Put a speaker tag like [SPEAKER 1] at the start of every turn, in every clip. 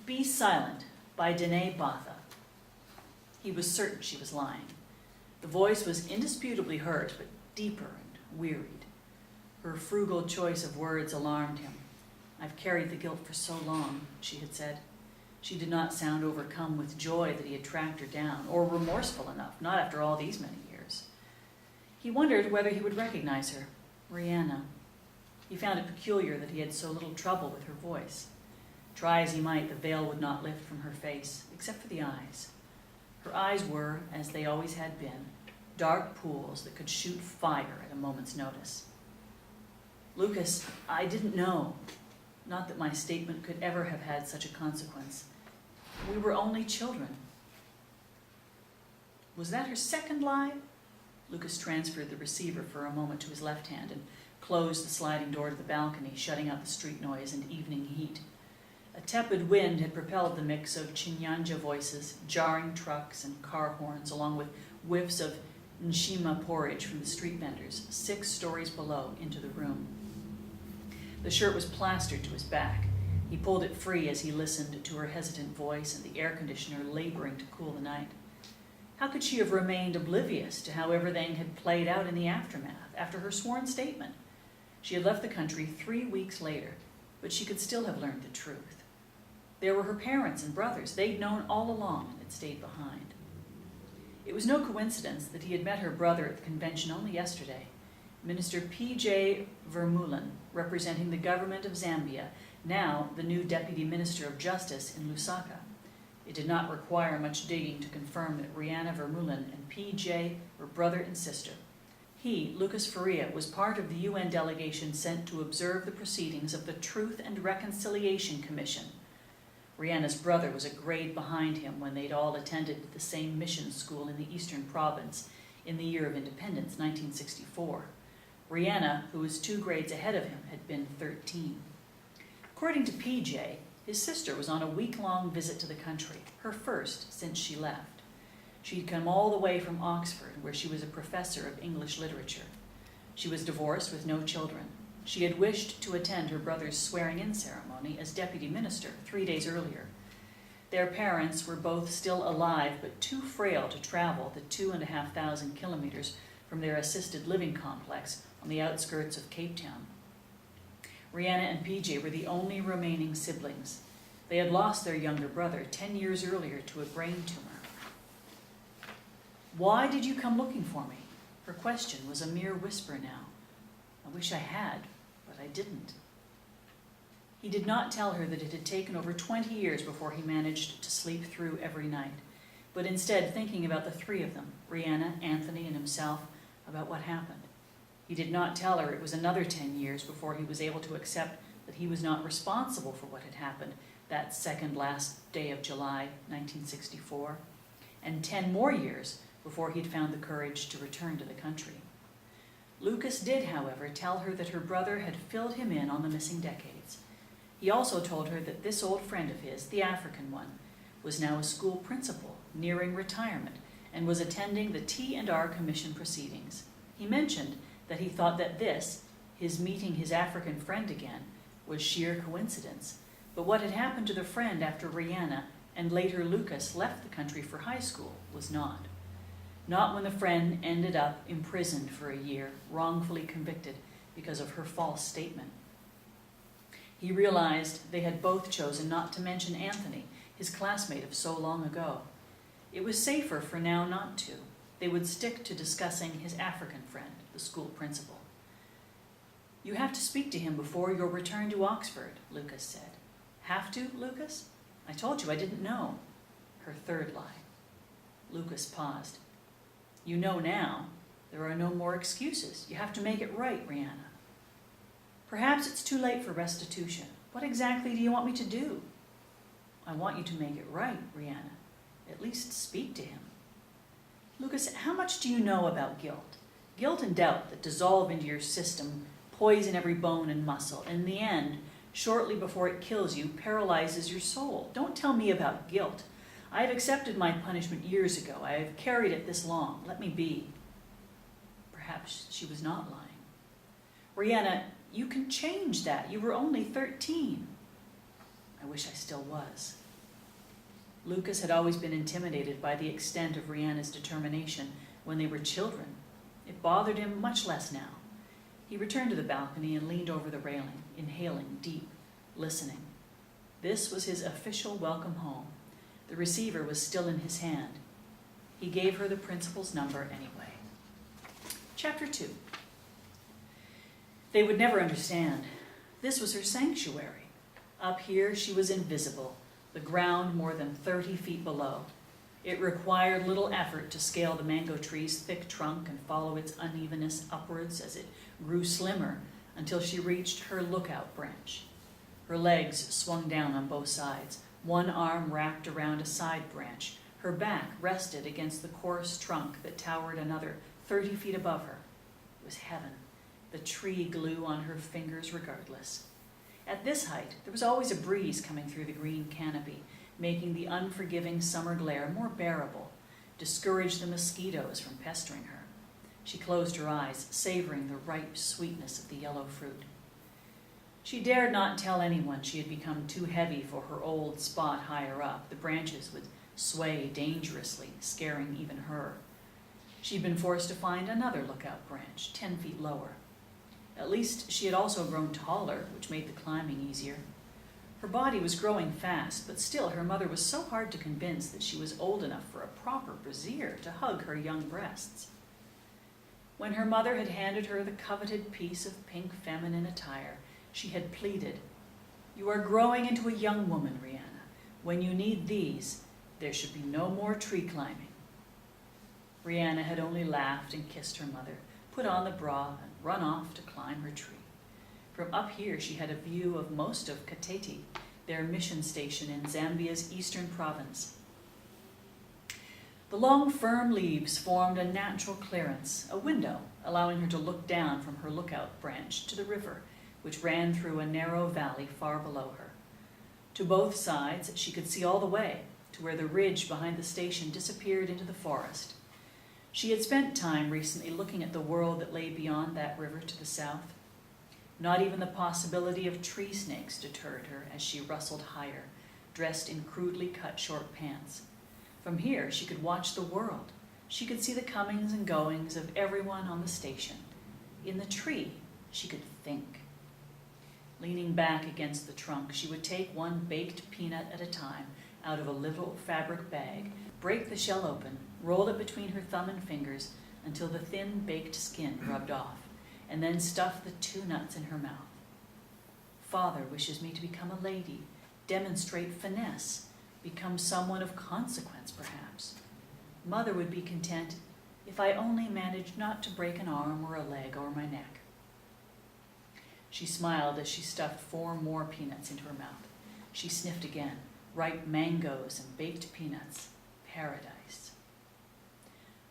[SPEAKER 1] Be Silent by Danie Botha. He was certain she was lying. The voice was indisputably hers, but deeper and wearied. Her frugal choice of words alarmed him. "I've carried the guilt for so long," she had said. She did not sound overcome with joy that he had tracked her down, or remorseful enough, not after all these many years. He wondered whether he would recognize her. Rihanna. He found it peculiar that he had so little trouble with her voice. Try as he might, the veil would not lift from her face, except for the eyes. Her eyes were, as they always had been, dark pools that could shoot fire at a moment's notice. "Lucas, I didn't know. Not that my statement could ever have had such a consequence. We were only children." Was that her second lie? Lucas transferred the receiver for a moment to his left hand and closed the sliding door to the balcony, shutting out the street noise and evening heat. A tepid wind had propelled the mix of Chinyanja voices, jarring trucks and car horns, along with whiffs of nshima porridge from the street vendors, 6 stories below, into the room. The shirt was plastered to his back. He pulled it free as he listened to her hesitant voice and the air conditioner laboring to cool the night. How could she have remained oblivious to how everything had played out in the aftermath, after her sworn statement? She had left the country 3 weeks later, but she could still have learned the truth. There were her parents and brothers. They'd known all along and had stayed behind. It was no coincidence that he had met her brother at the convention only yesterday. Minister P.J. Vermeulen, representing the government of Zambia, now the new Deputy Minister of Justice in Lusaka. It did not require much digging to confirm that Rihanna Vermeulen and P.J. were brother and sister. He, Lucas Faria, was part of the UN delegation sent to observe the proceedings of the Truth and Reconciliation Commission. Rihanna's brother was a grade behind him when they'd all attended the same mission school in the Eastern Province in the year of independence, 1964. Rihanna, who was 2 grades ahead of him, had been 13. According to PJ, his sister was on a week-long visit to the country, her first since she left. She'd come all the way from Oxford, where she was a professor of English literature. She was divorced with no children. She had wished to attend her brother's swearing-in ceremony as deputy minister 3 days earlier. Their parents were both still alive, but too frail to travel the 2,500 kilometers from their assisted living complex on the outskirts of Cape Town. Rihanna and PJ were the only remaining siblings. They had lost their younger brother 10 years earlier to a brain tumor. "Why did you come looking for me?" Her question was a mere whisper now. "I wish I had, but I didn't." He did not tell her that it had taken over 20 years before he managed to sleep through every night, but instead thinking about the 3 of them, Rihanna, Anthony, and himself, about what happened. He did not tell her it was another 10 years before he was able to accept that he was not responsible for what had happened that second last day of July, 1964, and 10 more years before he'd found the courage to return to the country. Lucas did, however, tell her that her brother had filled him in on the missing decades. He also told her that this old friend of his, the African one, was now a school principal, nearing retirement, and was attending the T&R Commission proceedings. He mentioned that he thought that this, his meeting his African friend again, was sheer coincidence, but what had happened to the friend after Rihanna and later Lucas left the country for high school was not. Not when the friend ended up imprisoned for a year, wrongfully convicted because of her false statement. He realized they had both chosen not to mention Anthony, his classmate of so long ago. It was safer for now not to. They would stick to discussing his African friend, the school principal. "You have to speak to him before your return to Oxford," Lucas said. "Have to, Lucas? I told you I didn't know." Her third lie. Lucas paused. "You know now. There are no more excuses. You have to make it right, Rihanna." "Perhaps it's too late for restitution. What exactly do you want me to do?" "I want you to make it right, Rihanna. At least speak to him." "Lucas, how much do you know about guilt? Guilt and doubt that dissolve into your system, poison every bone and muscle, and in the end, shortly before it kills you, paralyzes your soul. Don't tell me about guilt. I have accepted my punishment years ago. I have carried it this long. Let me be." Perhaps she was not lying. "Rihanna, you can change that. You were only 13. "I wish I still was." Lucas had always been intimidated by the extent of Rihanna's determination when they were children. It bothered him much less now. He returned to the balcony and leaned over the railing, inhaling deep, listening. This was his official welcome home. The receiver was still in his hand. He gave her the principal's number anyway. Chapter 2. They would never understand. This was her sanctuary. Up here she was invisible, the ground more than 30 feet below. It required little effort to scale the mango tree's thick trunk and follow its unevenness upwards as it grew slimmer until she reached her lookout branch. Her legs swung down on both sides, one arm wrapped around a side branch. Her back rested against the coarse trunk that towered another 30 feet above her. It was heaven. The tree glue on her fingers regardless. At this height, there was always a breeze coming through the green canopy, making the unforgiving summer glare more bearable, discouraged the mosquitoes from pestering her. She closed her eyes, savoring the ripe sweetness of the yellow fruit. She dared not tell anyone she had become too heavy for her old spot higher up. The branches would sway dangerously, scaring even her. She'd been forced to find another lookout branch, 10 feet lower. At least she had also grown taller, which made the climbing easier. Her body was growing fast, but still her mother was so hard to convince that she was old enough for a proper brassiere to hug her young breasts. When her mother had handed her the coveted piece of pink feminine attire, she had pleaded, "You are growing into a young woman, Rihanna. When you need these, there should be no more tree climbing." Rihanna had only laughed and kissed her mother, put on the bra, and run off to climb her tree. From up here she had a view of most of Katete, their mission station in Zambia's eastern province. The long, firm leaves formed a natural clearance, a window, allowing her to look down from her lookout branch to the river, which ran through a narrow valley far below her. To both sides she could see all the way, to where the ridge behind the station disappeared into the forest. She had spent time recently looking at the world that lay beyond that river to the south. Not even the possibility of tree snakes deterred her as she rustled higher, dressed in crudely cut short pants. From here she could watch the world. She could see the comings and goings of everyone on the station. In the tree, she could think. Leaning back against the trunk, she would take one baked peanut at a time out of a little fabric bag, break the shell open, roll it between her thumb and fingers until the thin baked skin rubbed off, and then stuff the 2 nuts in her mouth. Father wishes me to become a lady, demonstrate finesse, become someone of consequence, perhaps. Mother would be content if I only managed not to break an arm or a leg or my neck. She smiled as she stuffed 4 more peanuts into her mouth. She sniffed again, ripe mangoes and baked peanuts. Paradise.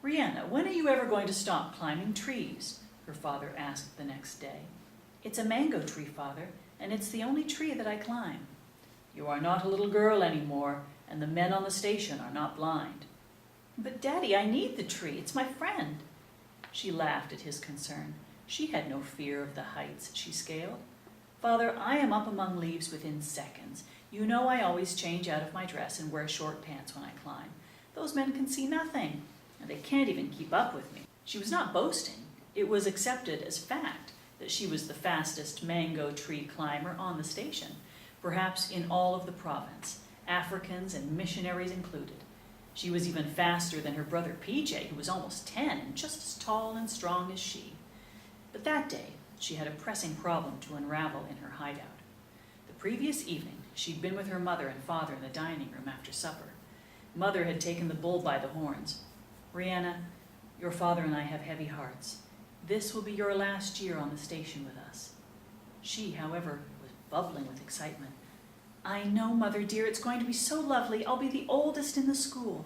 [SPEAKER 1] "Rihanna, when are you ever going to stop climbing trees?" her father asked the next day. "It's a mango tree, Father, and it's the only tree that I climb." "You are not a little girl anymore, and the men on the station are not blind." "But Daddy, I need the tree. It's my friend." She laughed at his concern. She had no fear of the heights she scaled. "Father, I am up among leaves within seconds. You know I always change out of my dress and wear short pants when I climb. Those men can see nothing, and they can't even keep up with me." She was not boasting. It was accepted as fact that she was the fastest mango tree climber on the station, perhaps in all of the province, Africans and missionaries included. She was even faster than her brother PJ, who was almost 10 and just as tall and strong as she. But that day, she had a pressing problem to unravel in her hideout. The previous evening, she'd been with her mother and father in the dining room after supper. Mother had taken the bull by the horns. "Rihanna, your father and I have heavy hearts. This will be your last year on the station with us." She, however, was bubbling with excitement. "I know, Mother dear, it's going to be so lovely. I'll be the oldest in the school."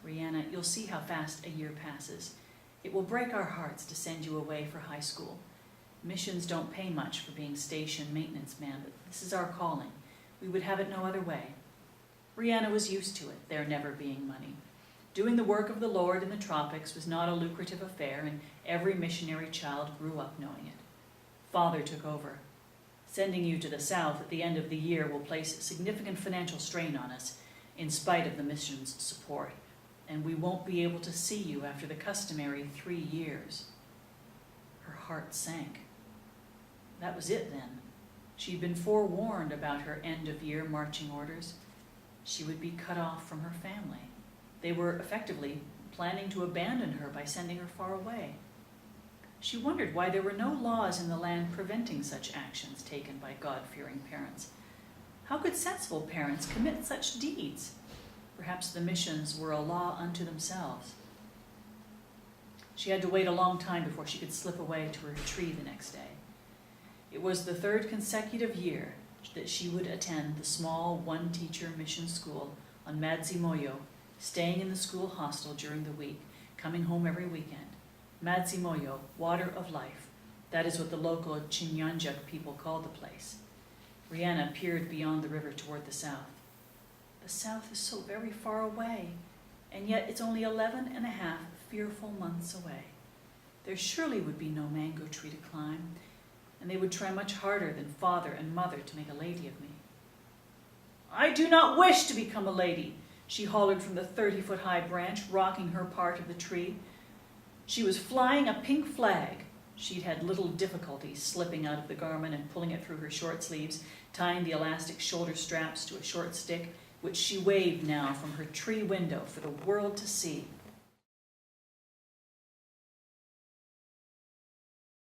[SPEAKER 1] "Rihanna, you'll see how fast a year passes. It will break our hearts to send you away for high school. Missions don't pay much for being station maintenance man, but this is our calling. We would have it no other way." Rihanna was used to it, there never being money. Doing the work of the Lord in the tropics was not a lucrative affair, and every missionary child grew up knowing it. Father took over. "Sending you to the south at the end of the year will place significant financial strain on us. in spite of the mission's support, and we won't be able to see you after the customary 3 years." Her heart sank. That was it then. She'd been forewarned about her end-of-year marching orders. She would be cut off from her family. They were effectively planning to abandon her by sending her far away. She wondered why there were no laws in the land preventing such actions taken by God-fearing parents. How could sensible parents commit such deeds? Perhaps the missions were a law unto themselves. She had to wait a long time before she could slip away to her tree the next day. It was the 3rd consecutive year that she would attend the small one-teacher mission school on Madzimoyo, staying in the school hostel during the week, coming home every weekend. Madzimoyo, water of life. That is what the local Chinyanjuk people called the place. Rihanna peered beyond the river toward the south. The south is so very far away, and yet it's only 11 and a half fearful months away. There surely would be no mango tree to climb, and they would try much harder than father and mother to make a lady of me. "I do not wish to become a lady," she hollered from the 30-foot-high branch, rocking her part of the tree. She was flying a pink flag. She'd had little difficulty slipping out of the garment and pulling it through her short sleeves, tying the elastic shoulder straps to a short stick, which she waved now from her tree window for the world to see.